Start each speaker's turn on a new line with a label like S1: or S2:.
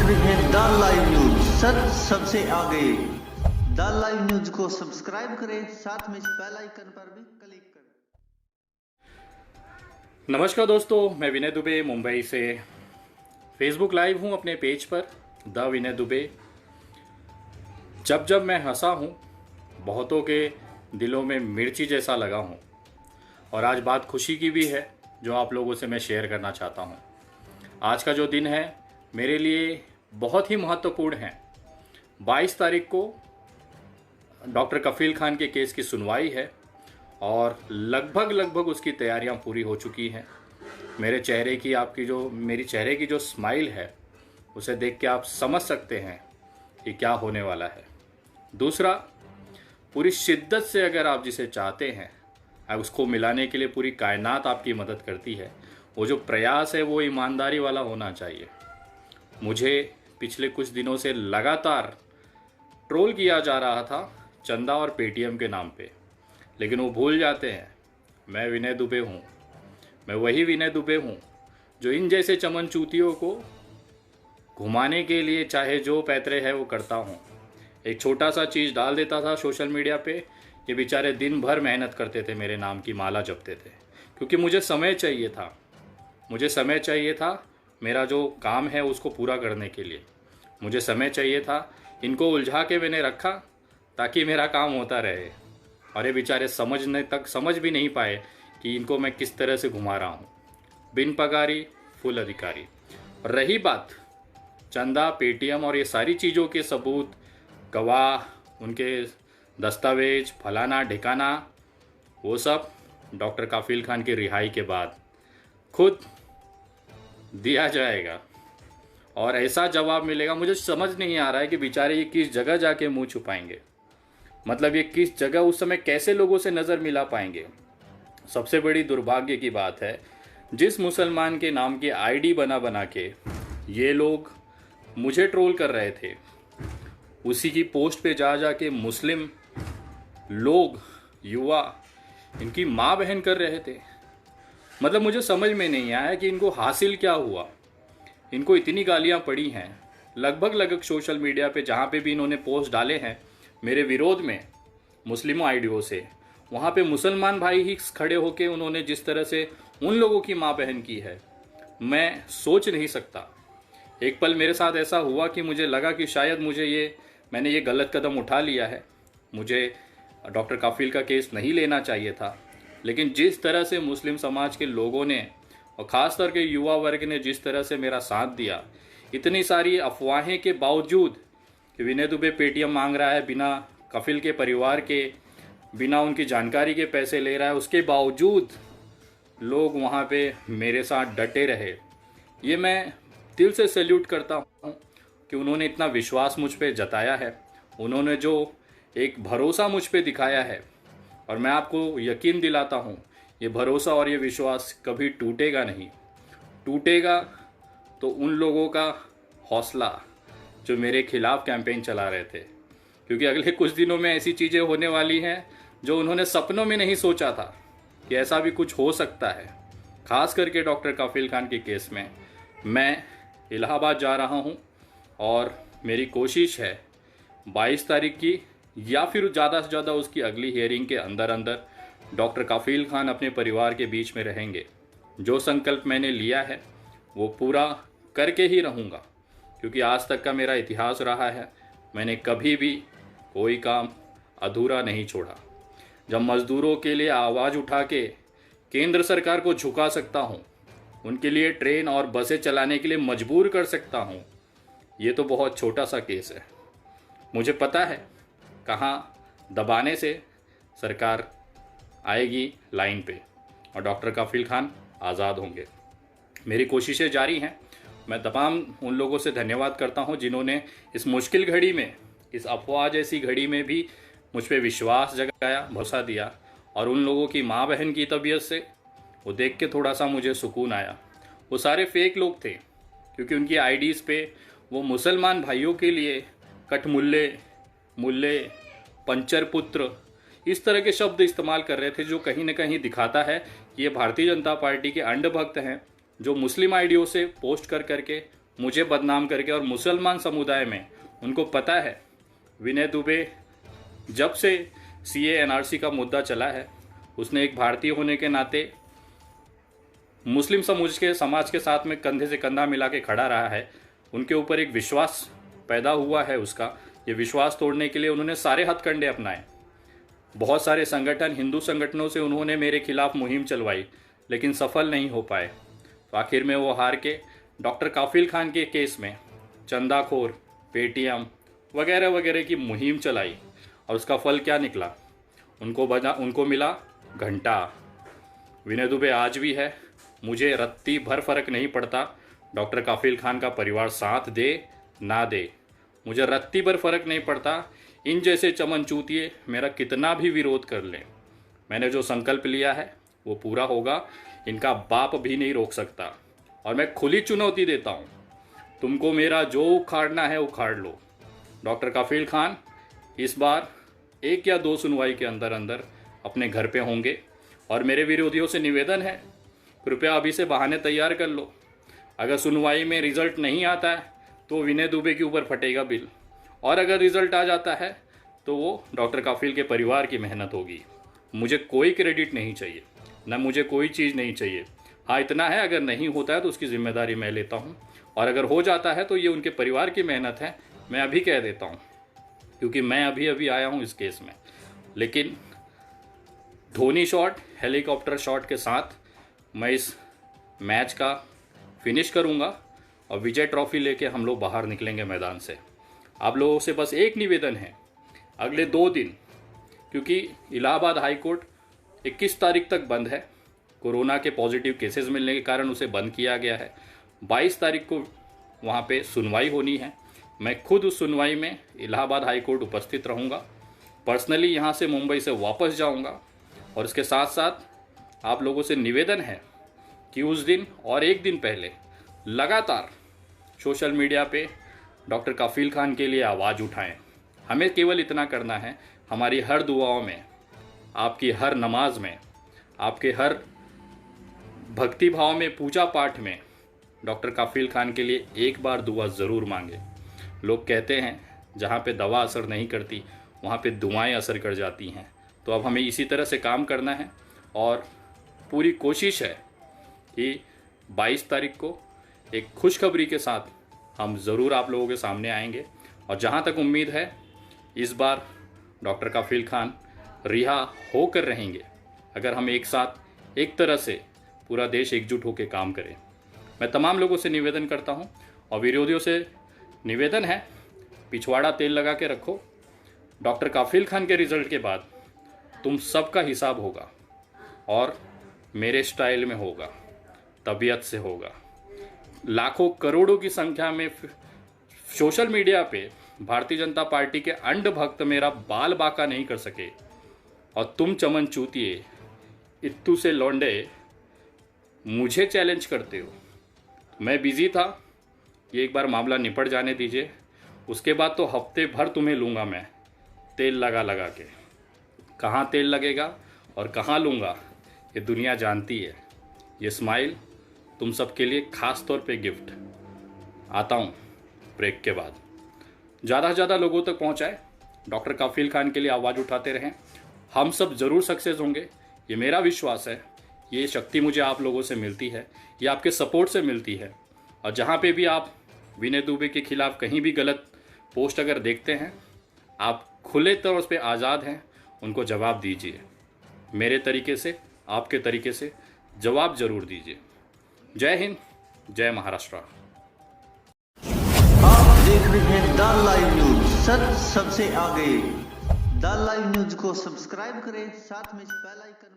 S1: रहे हैं the live news, सच सबसे आगे। द लाइव न्यूज को सब्सक्राइब करें, साथ में बेल आइकन पर भी क्लिक करें।
S2: नमस्कार दोस्तों, मैं विनय दुबे मुंबई से फेसबुक लाइव हूं अपने पेज पर द विनय दुबे। जब मैं हंसा हूं, बहुतों के दिलों में मिर्ची जैसा लगा हूं। और आज बात खुशी की भी है जो आप लोगों से मैं शेयर करना चाहता हूं। आज का जो दिन है मेरे लिए बहुत ही महत्वपूर्ण है। 22 तारीख को डॉक्टर कफील खान के केस की सुनवाई है और लगभग उसकी तैयारियां पूरी हो चुकी हैं। मेरे चेहरे की जो स्माइल है उसे देख के आप समझ सकते हैं कि क्या होने वाला है। दूसरा, पूरी शिद्दत से अगर आप जिसे चाहते हैं उसको मिलाने के लिए पूरी कायनात आपकी मदद करती है। वो जो प्रयास है वो ईमानदारी वाला होना चाहिए। मुझे पिछले कुछ दिनों से लगातार ट्रोल किया जा रहा था चंदा और पेटीएम के नाम पे, लेकिन वो भूल जाते हैं मैं विनय दुबे हूँ। मैं वही विनय दुबे हूँ जो इन जैसे चमनचूतियों को घुमाने के लिए चाहे जो पैतरे है वो करता हूँ। एक छोटा सा चीज़ डाल देता था सोशल मीडिया पे, ये बेचारे दिन भर मेहनत करते थे, मेरे नाम की माला जपते थे, क्योंकि मुझे समय चाहिए था मेरा जो काम है उसको पूरा करने के लिए। मुझे समय चाहिए था, इनको उलझा के मैंने रखा ताकि मेरा काम होता रहे। और ये बेचारे समझ भी नहीं पाए कि इनको मैं किस तरह से घुमा रहा हूँ। बिन पगारी फुल अधिकारी। और रही बात चंदा, पेटीएम और ये सारी चीज़ों के सबूत, गवाह, उनके दस्तावेज, फलाना ढिकाना, वो सब डॉक्टर कफील खान की रिहाई के बाद खुद दिया जाएगा और ऐसा जवाब मिलेगा। मुझे समझ नहीं आ रहा है कि बेचारे ये किस जगह जाके मुंह छुपाएंगे। मतलब ये किस जगह उस समय कैसे लोगों से नज़र मिला पाएंगे। सबसे बड़ी दुर्भाग्य की बात है, जिस मुसलमान के नाम की आईडी बना के ये लोग मुझे ट्रोल कर रहे थे, उसी की पोस्ट पे जाके मुस्लिम लोग, युवा, इनकी माँ बहन कर रहे थे। मतलब मुझे समझ में नहीं आया कि इनको हासिल क्या हुआ। इनको इतनी गालियाँ पड़ी हैं लगभग सोशल मीडिया पे, जहाँ पे भी इन्होंने पोस्ट डाले हैं मेरे विरोध में मुस्लिम आईडियों से, वहाँ पे मुसलमान भाई ही खड़े होके उन्होंने जिस तरह से उन लोगों की माँ बहन की है, मैं सोच नहीं सकता। एक पल मेरे साथ ऐसा हुआ कि मुझे लगा कि शायद मैंने ये गलत कदम उठा लिया है, मुझे डॉक्टर कफील का केस नहीं लेना चाहिए था। लेकिन जिस तरह से मुस्लिम समाज के लोगों ने और ख़ास तौर के युवा वर्ग ने जिस तरह से मेरा साथ दिया, इतनी सारी अफवाहें के बावजूद कि विनय दुबे पेटीएम मांग रहा है, बिना कफील के परिवार के, बिना उनकी जानकारी के पैसे ले रहा है, उसके बावजूद लोग वहाँ पे मेरे साथ डटे रहे। ये मैं दिल से सैल्यूट करता हूँ कि उन्होंने इतना विश्वास मुझ पे जताया है, उन्होंने जो एक भरोसा मुझ पे दिखाया है। और मैं आपको यकीन दिलाता हूँ ये भरोसा और ये विश्वास कभी टूटेगा नहीं। टूटेगा तो उन लोगों का हौसला जो मेरे खिलाफ कैंपेन चला रहे थे, क्योंकि अगले कुछ दिनों में ऐसी चीज़ें होने वाली हैं जो उन्होंने सपनों में नहीं सोचा था कि ऐसा भी कुछ हो सकता है। खास करके डॉक्टर कफील खान के केस में मैं इलाहाबाद जा रहा हूँ और मेरी कोशिश है 22 तारीख की या फिर ज़्यादा से ज़्यादा उसकी अगली हियरिंग के अंदर डॉक्टर कफील खान अपने परिवार के बीच में रहेंगे। जो संकल्प मैंने लिया है वो पूरा करके ही रहूँगा, क्योंकि आज तक का मेरा इतिहास रहा है, मैंने कभी भी कोई काम अधूरा नहीं छोड़ा। जब मज़दूरों के लिए आवाज़ उठा के केंद्र सरकार को झुका सकता हूँ, उनके लिए ट्रेन और बसें चलाने के लिए मजबूर कर सकता हूँ, ये तो बहुत छोटा सा केस है। मुझे पता है कहाँ दबाने से सरकार आएगी लाइन पे और डॉक्टर कफील खान आज़ाद होंगे। मेरी कोशिशें जारी हैं। मैं तमाम उन लोगों से धन्यवाद करता हूं जिन्होंने इस मुश्किल घड़ी में, इस अफवाह जैसी घड़ी में भी मुझ पे विश्वास जगाया, भरोसा दिया। और उन लोगों की माँ बहन की तबीयत से वो देख के थोड़ा सा मुझे सुकून आया। वो सारे फेक लोग थे, क्योंकि उनकी आईडीज़ पे वो मुसलमान भाइयों के लिए मुल्ले, पंचर पुत्र, इस तरह के शब्द इस्तेमाल कर रहे थे, जो कहीं ना कहीं दिखाता है कि ये भारतीय जनता पार्टी के अंधभक्त हैं, जो मुस्लिम आईडियों से पोस्ट कर करके मुझे बदनाम करके, और मुसलमान समुदाय में उनको पता है विनय दुबे जब से CA NRC का मुद्दा चला है, उसने एक भारतीय होने के नाते मुस्लिम समाज के साथ में कंधे से कंधा मिला के खड़ा रहा है। उनके ऊपर एक विश्वास पैदा हुआ है उसका। ये विश्वास तोड़ने के लिए उन्होंने सारे हथकंडे अपनाए। बहुत सारे संगठन, हिंदू संगठनों से उन्होंने मेरे खिलाफ मुहिम चलवाई, लेकिन सफल नहीं हो पाए। तो आखिर में वो हार के डॉक्टर काफिल खान के केस में चंदाखोर, पेटीएम वगैरह वगैरह की मुहिम चलाई, और उसका फल क्या निकला? उनको मिला घंटा। विनय दुबे आज भी है। मुझे रत्ती भर फर्क नहीं पड़ता डॉक्टर काफिल खान का परिवार साथ दे ना दे, मुझे रत्ती भर फर्क नहीं पड़ता। इन जैसे चमनचूतिए मेरा कितना भी विरोध कर लें, मैंने जो संकल्प लिया है वो पूरा होगा। इनका बाप भी नहीं रोक सकता। और मैं खुली चुनौती देता हूँ, तुमको मेरा जो उखाड़ना है उखाड़ लो। डॉक्टर काफिल खान इस बार 1 या 2 सुनवाई के अंदर अंदर अपने घर पे होंगे। और मेरे विरोधियों से निवेदन है, कृपया अभी से बहाने तैयार कर लो। अगर सुनवाई में रिजल्ट नहीं आता है तो विनय दुबे के ऊपर फटेगा बिल, और अगर रिजल्ट आ जाता है तो वो डॉक्टर काफिल के परिवार की मेहनत होगी। मुझे कोई क्रेडिट नहीं चाहिए, ना मुझे कोई चीज़ नहीं चाहिए। हाँ, इतना है, अगर नहीं होता है तो उसकी जिम्मेदारी मैं लेता हूँ, और अगर हो जाता है तो ये उनके परिवार की मेहनत है। मैं अभी कह देता हूँ, क्योंकि मैं अभी अभी आया हूँ इस केस में। लेकिन धोनी शॉट, हेलीकॉप्टर शॉट के साथ मैं इस मैच का फिनिश करूँगा, और विजय ट्रॉफी लेके हम लोग बाहर निकलेंगे मैदान से। आप लोगों से बस एक निवेदन है, अगले 2 दिन, क्योंकि इलाहाबाद हाई कोर्ट 21 तारीख तक बंद है, कोरोना के पॉजिटिव केसेस मिलने के कारण उसे बंद किया गया है। 22 तारीख को वहाँ पे सुनवाई होनी है। मैं खुद उस सुनवाई में इलाहाबाद हाई कोर्ट उपस्थित रहूँगा। पर्सनली यहाँ से मुंबई से वापस जाऊँगा। और इसके साथ साथ आप लोगों से निवेदन है कि उस दिन और 1 दिन पहले लगातार सोशल मीडिया पे डॉक्टर काफिल खान के लिए आवाज़ उठाएं। हमें केवल इतना करना है, हमारी हर दुआओं में, आपकी हर नमाज में, आपके हर भक्ति भाव में, पूजा पाठ में डॉक्टर काफिल खान के लिए एक बार दुआ ज़रूर मांगे। लोग कहते हैं जहाँ पे दवा असर नहीं करती वहाँ पे दुआएं असर कर जाती हैं। तो अब हमें इसी तरह से काम करना है, और पूरी कोशिश है कि 22 तारीख को एक खुशखबरी के साथ हम ज़रूर आप लोगों के सामने आएंगे। और जहाँ तक उम्मीद है, इस बार डॉक्टर काफिल खान रिहा होकर रहेंगे, अगर हम एक साथ एक तरह से पूरा देश एकजुट होकर काम करें। मैं तमाम लोगों से निवेदन करता हूँ, और विरोधियों से निवेदन है, पिछवाड़ा तेल लगा के रखो। डॉक्टर काफिल खान के रिज़ल्ट के बाद तुम सबका हिसाब होगा, और मेरे स्टाइल में होगा, तबीयत से होगा। लाखों करोड़ों की संख्या में सोशल मीडिया पे भारतीय जनता पार्टी के अंध भक्त मेरा बाल बाका नहीं कर सके, और तुम चमन चूतिए इत्तू से लौंडे मुझे चैलेंज करते हो। मैं बिजी था, ये एक बार मामला निपट जाने दीजिए, उसके बाद तो हफ्ते भर तुम्हें लूँगा मैं तेल लगा लगा के। कहाँ तेल लगेगा और कहाँ लूँगा ये दुनिया जानती है। ये स्माइल तुम सबके लिए खास तौर पे गिफ्ट। आता हूँ ब्रेक के बाद। ज़्यादा से ज़्यादा लोगों तक पहुँचाए, डॉक्टर काफिल खान के लिए आवाज़ उठाते रहें। हम सब ज़रूर सक्सेस होंगे, ये मेरा विश्वास है। ये शक्ति मुझे आप लोगों से मिलती है, ये आपके सपोर्ट से मिलती है। और जहाँ पे भी आप विनय दुबे के खिलाफ कहीं भी गलत पोस्ट अगर देखते हैं, आप खुले तौर पे आज़ाद हैं, उनको जवाब दीजिए। मेरे तरीके से, आपके तरीके से जवाब ज़रूर दीजिए। जय हिंद, जय महाराष्ट्र।
S1: आप देख रहे हैं द लाइव न्यूज, सच सबसे आगे। द लाइव न्यूज को सब्सक्राइब करें, साथ में बेल आइकन